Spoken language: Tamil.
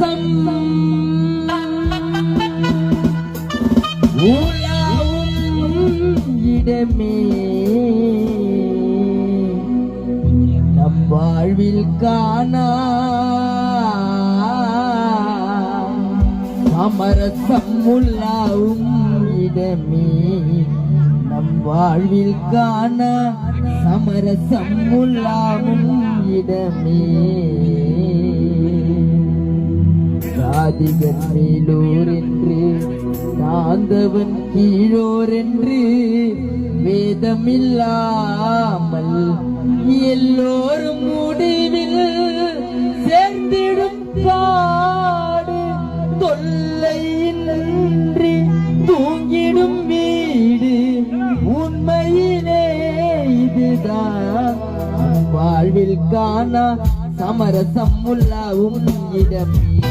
சமரசம் உலாவும் இடமே நம் வாழ்வில் காணா சமரசம் உலாவும் இடமே நம் வாழ்வில் காண சமரசம் உலாவும் இடமே சாதிகன் மேலோர் என்று சாந்தவன் கீழோர் என்று வேதமில்லாமல் எல்லோரும் முடிவில் சேர்ந்திடும் காடு தொல்லையின்றி தூங்கிடும் வீடு உண்மையிலே இதுதான் வாழ்வில் காண சமரசம் உலாவும் இடமே